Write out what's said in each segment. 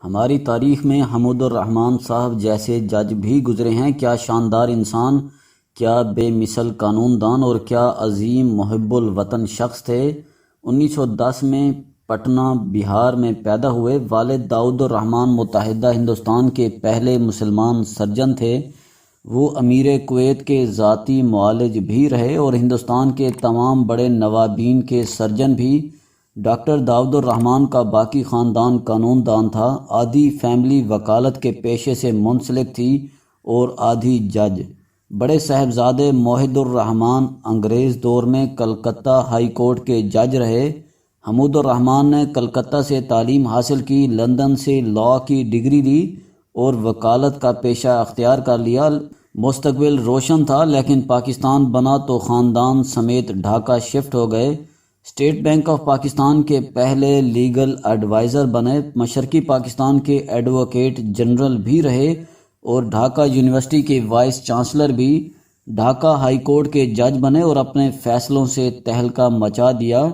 ہماری تاریخ میں حمود الرحمن صاحب جیسے جج بھی گزرے ہیں۔ کیا شاندار انسان، کیا بے مثل قانون دان اور کیا عظیم محب الوطن شخص تھے۔ 1910 میں پٹنہ بہار میں پیدا ہوئے۔ والد داؤد الرحمن متحدہ ہندوستان کے پہلے مسلمان سرجن تھے۔ وہ امیر کویت کے ذاتی معالج بھی رہے اور ہندوستان کے تمام بڑے نوابین کے سرجن بھی۔ ڈاکٹر داؤد الرحمن کا باقی خاندان قانون دان تھا۔ آدھی فیملی وکالت کے پیشے سے منسلک تھی اور آدھی جج۔ بڑے صاحبزادے موحد الرحمن انگریز دور میں کلکتہ ہائی کورٹ کے جج رہے۔ حمود الرحمن نے کلکتہ سے تعلیم حاصل کی، لندن سے لاء کی ڈگری لی اور وکالت کا پیشہ اختیار کر لیا۔ مستقبل روشن تھا، لیکن پاکستان بنا تو خاندان سمیت ڈھاکہ شفٹ ہو گئے۔ اسٹیٹ بینک آف پاکستان کے پہلے لیگل ایڈوائزر بنے، مشرقی پاکستان کے ایڈوکیٹ جنرل بھی رہے اور ڈھاکہ یونیورسٹی کے وائس چانسلر بھی۔ ڈھاکہ ہائی کورٹ کے جج بنے اور اپنے فیصلوں سے تہلکہ مچا دیا۔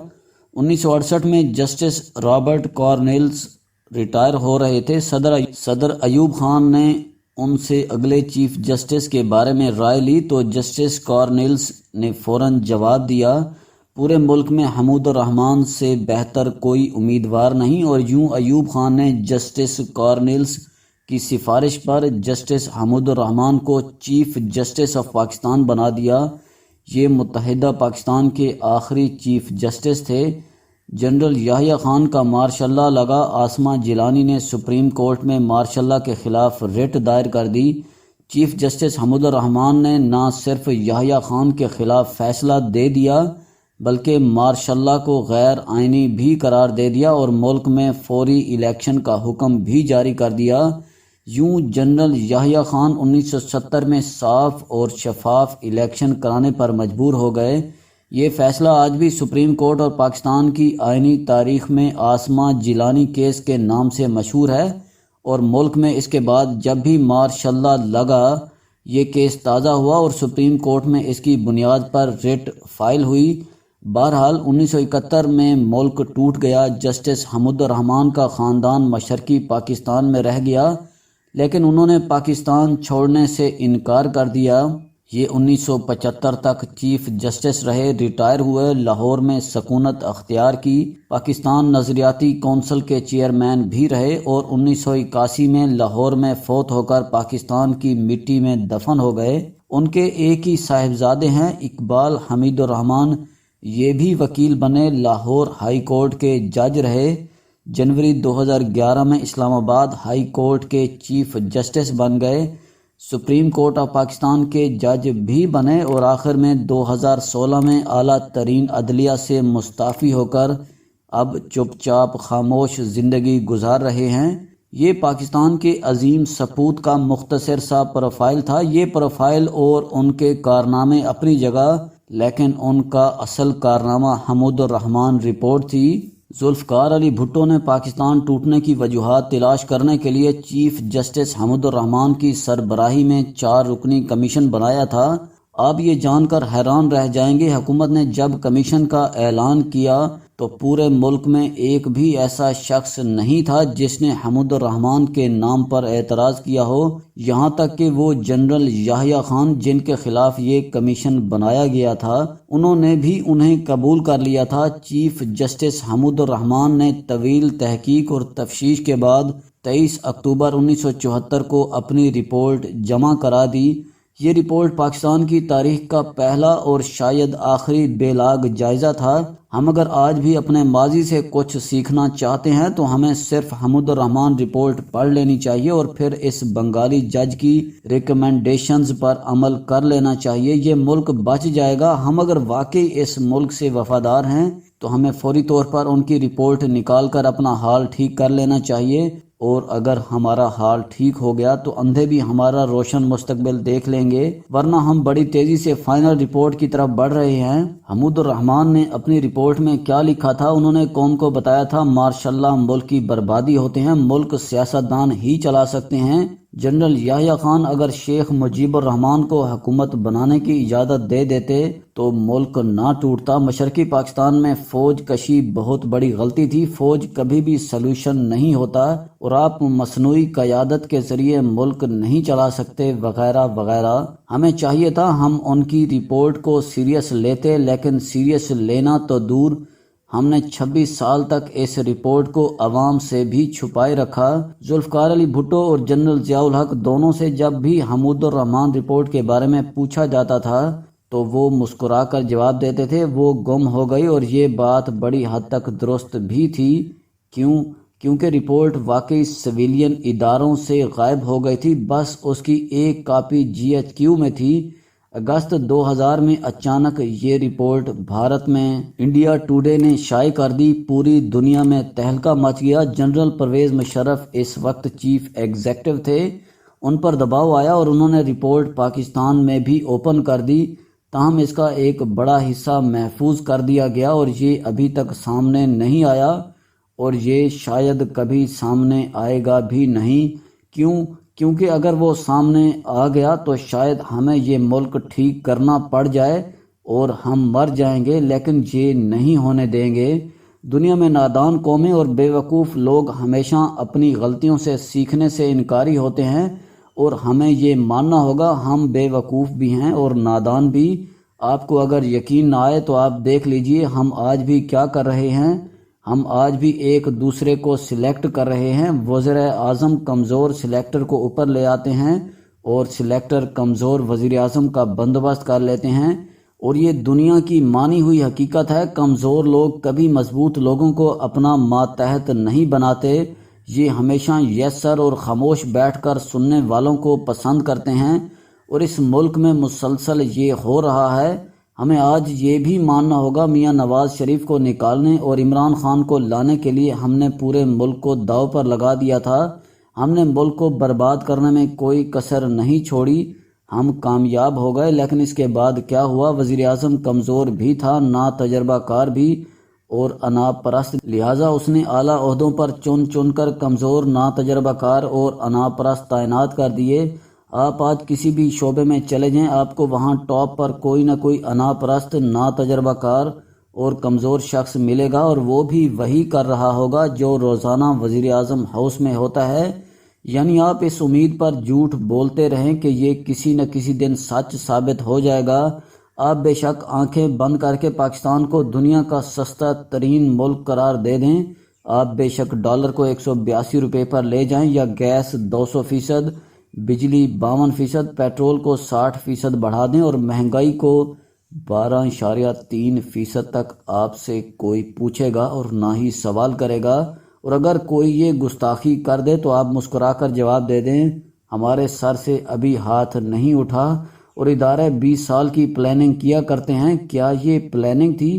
1968 میں جسٹس رابرٹ کارنیلس ریٹائر ہو رہے تھے۔ صدر ایوب خان نے ان سے اگلے چیف جسٹس کے بارے میں رائے لی تو جسٹس کارنیلس نے فوراً جواب دیا، پورے ملک میں حمود الرحمن سے بہتر کوئی امیدوار نہیں، اور یوں ایوب خان نے جسٹس کارنیلس کی سفارش پر جسٹس حمود الرحمن کو چیف جسٹس آف پاکستان بنا دیا۔ یہ متحدہ پاکستان کے آخری چیف جسٹس تھے۔ جنرل یحییٰ خان کا مارشل اللہ لگا۔ عاصمہ جیلانی نے سپریم کورٹ میں مارشل اللہ کے خلاف رٹ دائر کر دی۔ چیف جسٹس حمود الرحمن نے نہ صرف یحییٰ خان کے خلاف فیصلہ دے دیا بلکہ مارشل اللہ کو غیر آئینی بھی قرار دے دیا اور ملک میں فوری الیکشن کا حکم بھی جاری کر دیا۔ یوں جنرل یحییٰ خان 1970 میں صاف اور شفاف الیکشن کرانے پر مجبور ہو گئے۔ یہ فیصلہ آج بھی سپریم کورٹ اور پاکستان کی آئینی تاریخ میں عاصمہ جیلانی کیس کے نام سے مشہور ہے، اور ملک میں اس کے بعد جب بھی مارشل اللہ لگا یہ کیس تازہ ہوا اور سپریم کورٹ میں اس کی بنیاد پر رٹ فائل ہوئی۔ بہرحال 1971 میں ملک ٹوٹ گیا۔ جسٹس حمود الرحمن کا خاندان مشرقی پاکستان میں رہ گیا، لیکن انہوں نے پاکستان چھوڑنے سے انکار کر دیا۔ یہ 1975 تک چیف جسٹس رہے، ریٹائر ہوئے، لاہور میں سکونت اختیار کی۔ پاکستان نظریاتی کونسل کے چیئرمین بھی رہے اور 1981 میں لاہور میں فوت ہو کر پاکستان کی مٹی میں دفن ہو گئے۔ ان کے ایک ہی صاحبزادے ہیں، اقبال حمید الرحمن، یہ بھی وکیل بنے، لاہور ہائی کورٹ کے جج رہے۔ جنوری 2011 میں اسلام آباد ہائی کورٹ کے چیف جسٹس بن گئے، سپریم کورٹ آف پاکستان کے جج بھی بنے اور آخر میں 2016 میں اعلیٰ ترین عدلیہ سے مستعفی ہو کر اب چپ چاپ خاموش زندگی گزار رہے ہیں۔ یہ پاکستان کے عظیم سپوت کا مختصر سا پروفائل تھا۔ یہ پروفائل اور ان کے کارنامے اپنی جگہ، لیکن ان کا اصل کارنامہ حمود الرحمن رپورٹ تھی۔ ذوالفقار علی بھٹو نے پاکستان ٹوٹنے کی وجوہات تلاش کرنے کے لیے چیف جسٹس حمود الرحمن کی سربراہی میں 4 رکنی کمیشن بنایا تھا۔ آپ یہ جان کر حیران رہ جائیں گے، حکومت نے جب کمیشن کا اعلان کیا تو پورے ملک میں ایک بھی ایسا شخص نہیں تھا جس نے حمود الرحمن کے نام پر اعتراض کیا ہو، یہاں تک کہ وہ جنرل یحییٰ خان جن کے خلاف یہ کمیشن بنایا گیا تھا انہوں نے بھی انہیں قبول کر لیا تھا۔ چیف جسٹس حمود الرحمن نے طویل تحقیق اور تفتیش کے بعد 23 اکتوبر 1974 کو اپنی رپورٹ جمع کرا دی۔ یہ رپورٹ پاکستان کی تاریخ کا پہلا اور شاید آخری بے لاگ جائزہ تھا۔ ہم اگر آج بھی اپنے ماضی سے کچھ سیکھنا چاہتے ہیں تو ہمیں صرف حمود الرحمن رپورٹ پڑھ لینی چاہیے اور پھر اس بنگالی جج کی ریکمنڈیشنز پر عمل کر لینا چاہیے۔ یہ ملک بچ جائے گا۔ ہم اگر واقعی اس ملک سے وفادار ہیں تو ہمیں فوری طور پر ان کی رپورٹ نکال کر اپنا حال ٹھیک کر لینا چاہیے، اور اگر ہمارا حال ٹھیک ہو گیا تو اندھے بھی ہمارا روشن مستقبل دیکھ لیں گے، ورنہ ہم بڑی تیزی سے فائنل رپورٹ کی طرف بڑھ رہے ہیں۔ حمود الرحمن نے اپنی رپورٹ میں کیا لکھا تھا؟ انہوں نے قوم کو بتایا تھا مارشل اللہ ملک کی بربادی ہوتے ہیں، ملک سیاستدان ہی چلا سکتے ہیں، جنرل یحییٰ خان اگر شیخ مجیب الرحمان کو حکومت بنانے کی اجازت دے دیتے تو ملک نہ ٹوٹتا۔ مشرقی پاکستان میں فوج کشی بہت بڑی غلطی تھی، فوج کبھی بھی سلوشن نہیں ہوتا اور آپ مصنوعی قیادت کے ذریعے ملک نہیں چلا سکتے وغیرہ وغیرہ۔ ہمیں چاہیے تھا ہم ان کی رپورٹ کو سیریس لیتے، لیکن سیریس لینا تو دور، ہم نے 26 سال تک اس رپورٹ کو عوام سے بھی چھپائے رکھا۔ ذوالفقار علی بھٹو اور جنرل ضیاء الحق دونوں سے جب بھی حمود الرحمان رپورٹ کے بارے میں پوچھا جاتا تھا تو وہ مسکرا کر جواب دیتے تھے وہ گم ہو گئی، اور یہ بات بڑی حد تک درست بھی تھی۔ کیونکہ رپورٹ واقعی سویلین اداروں سے غائب ہو گئی تھی، بس اس کی ایک کاپی GHQ میں تھی۔ اگست 2000 میں اچانک یہ رپورٹ بھارت میں انڈیا ٹوڈے نے شائع کر دی، پوری دنیا میں تہلکہ مچ گیا۔ جنرل پرویز مشرف اس وقت چیف ایگزیکٹو تھے، ان پر دباؤ آیا اور انہوں نے رپورٹ پاکستان میں بھی اوپن کر دی، تاہم اس کا ایک بڑا حصہ محفوظ کر دیا گیا اور یہ ابھی تک سامنے نہیں آیا اور یہ شاید کبھی سامنے آئے گا بھی نہیں۔ کیونکہ اگر وہ سامنے آ گیا تو شاید ہمیں یہ ملک ٹھیک کرنا پڑ جائے اور ہم مر جائیں گے، لیکن یہ نہیں ہونے دیں گے۔ دنیا میں نادان قومیں اور بیوقوف لوگ ہمیشہ اپنی غلطیوں سے سیکھنے سے انکاری ہوتے ہیں، اور ہمیں یہ ماننا ہوگا ہم بیوقوف بھی ہیں اور نادان بھی۔ آپ کو اگر یقین نہ آئے تو آپ دیکھ لیجئے ہم آج بھی کیا کر رہے ہیں، ہم آج بھی ایک دوسرے کو سلیکٹ کر رہے ہیں۔ وزیر اعظم کمزور سلیکٹر کو اوپر لے آتے ہیں اور سلیکٹر کمزور وزیر اعظم کا بندوبست کر لیتے ہیں، اور یہ دنیا کی مانی ہوئی حقیقت ہے۔ کمزور لوگ کبھی مضبوط لوگوں کو اپنا ماتحت نہیں بناتے، یہ ہمیشہ یس سر اور خاموش بیٹھ کر سننے والوں کو پسند کرتے ہیں، اور اس ملک میں مسلسل یہ ہو رہا ہے۔ ہمیں آج یہ بھی ماننا ہوگا میاں نواز شریف کو نکالنے اور عمران خان کو لانے کے لیے ہم نے پورے ملک کو داؤ پر لگا دیا تھا، ہم نے ملک کو برباد کرنے میں کوئی کسر نہیں چھوڑی، ہم کامیاب ہو گئے۔ لیکن اس کے بعد کیا ہوا؟ وزیر اعظم کمزور بھی تھا، نا تجربہ کار بھی اور اناپ پرست، لہٰذا اس نے اعلیٰ عہدوں پر چن کر کمزور، نا تجربہ کار اور اناپ پرست تعینات کر دیے۔ آپ آج کسی بھی شعبے میں چلے جائیں، آپ کو وہاں ٹاپ پر کوئی نہ کوئی اناپ پرست، نا تجربہ کار اور کمزور شخص ملے گا، اور وہ بھی وہی کر رہا ہوگا جو روزانہ وزیر اعظم ہاؤس میں ہوتا ہے۔ یعنی آپ اس امید پر جھوٹ بولتے رہیں کہ یہ کسی نہ کسی دن سچ ثابت ہو جائے گا۔ آپ بے شک آنکھیں بند کر کے پاکستان کو دنیا کا سستا ترین ملک قرار دے دیں، آپ بے شک ڈالر کو 182 روپے پر لے جائیں، یا گیس 200%، بجلی 52%، پیٹرول کو 60% بڑھا دیں، اور مہنگائی کو 12.3% تک آپ سے کوئی پوچھے گا اور نہ ہی سوال کرے گا، اور اگر کوئی یہ گستاخی کر دے تو آپ مسکرا کر جواب دے دیں ہمارے سر سے ابھی ہاتھ نہیں اٹھا، اور ادارے 20 سال کی پلاننگ کیا کرتے ہیں۔ کیا یہ پلاننگ تھی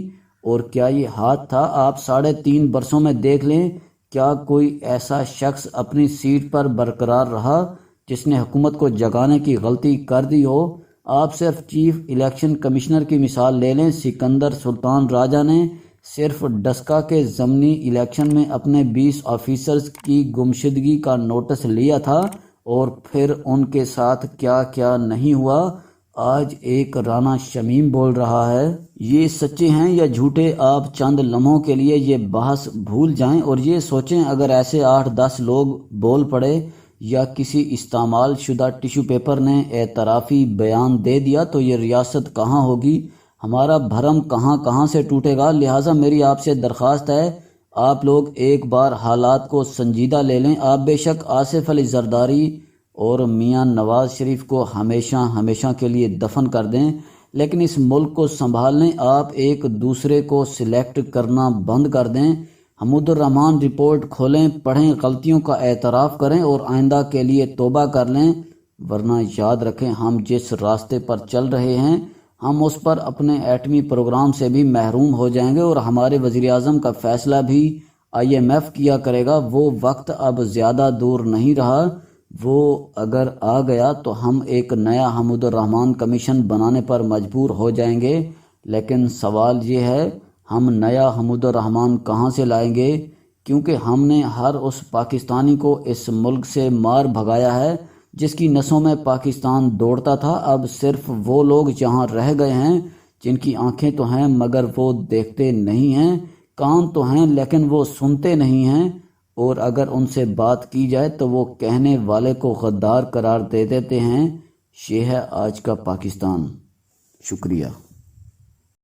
اور کیا یہ ہاتھ تھا؟ آپ 3.5 برسوں میں دیکھ لیں، کیا کوئی ایسا شخص اپنی سیٹ پر برقرار رہا جس نے حکومت کو جگانے کی غلطی کر دی ہو؟ آپ صرف چیف الیکشن کمشنر کی مثال لے لیں، سکندر سلطان راجہ نے صرف ڈسکا کے ضمنی الیکشن میں اپنے 20 آفیسرز کی گمشدگی کا نوٹس لیا تھا، اور پھر ان کے ساتھ کیا کیا نہیں ہوا۔ آج ایک رانا شمیم بول رہا ہے، یہ سچے ہیں یا جھوٹے؟ آپ چند لمحوں کے لیے یہ بحث بھول جائیں اور یہ سوچیں اگر ایسے 8-10 لوگ بول پڑے یا کسی استعمال شدہ ٹیشو پیپر نے اعترافی بیان دے دیا تو یہ ریاست کہاں ہوگی؟ ہمارا بھرم کہاں سے ٹوٹے گا؟ لہٰذا میری آپ سے درخواست ہے، آپ لوگ ایک بار حالات کو سنجیدہ لے لیں۔ آپ بے شک آصف علی زرداری اور میاں نواز شریف کو ہمیشہ کے لیے دفن کر دیں، لیکن اس ملک کو سنبھال لیں۔ آپ ایک دوسرے کو سلیکٹ کرنا بند کر دیں۔ حمود الرحمان رپورٹ کھولیں، پڑھیں، غلطیوں کا اعتراف کریں اور آئندہ کے لیے توبہ کر لیں، ورنہ یاد رکھیں ہم جس راستے پر چل رہے ہیں ہم اس پر اپنے ایٹمی پروگرام سے بھی محروم ہو جائیں گے، اور ہمارے وزیر اعظم کا فیصلہ بھی IMF کیا کرے گا۔ وہ وقت اب زیادہ دور نہیں رہا، وہ اگر آ گیا تو ہم ایک نیا حمود الرحمان کمیشن بنانے پر مجبور ہو جائیں گے۔ لیکن سوال یہ ہے ہم نیا حمود الرحمان کہاں سے لائیں گے؟ کیونکہ ہم نے ہر اس پاکستانی کو اس ملک سے مار بھگایا ہے جس کی نسوں میں پاکستان دوڑتا تھا، اب صرف وہ لوگ یہاں رہ گئے ہیں جن کی آنکھیں تو ہیں مگر وہ دیکھتے نہیں ہیں، کان تو ہیں لیکن وہ سنتے نہیں ہیں، اور اگر ان سے بات کی جائے تو وہ کہنے والے کو غدار قرار دے دیتے ہیں۔ یہ ہے آج کا پاکستان۔ شکریہ۔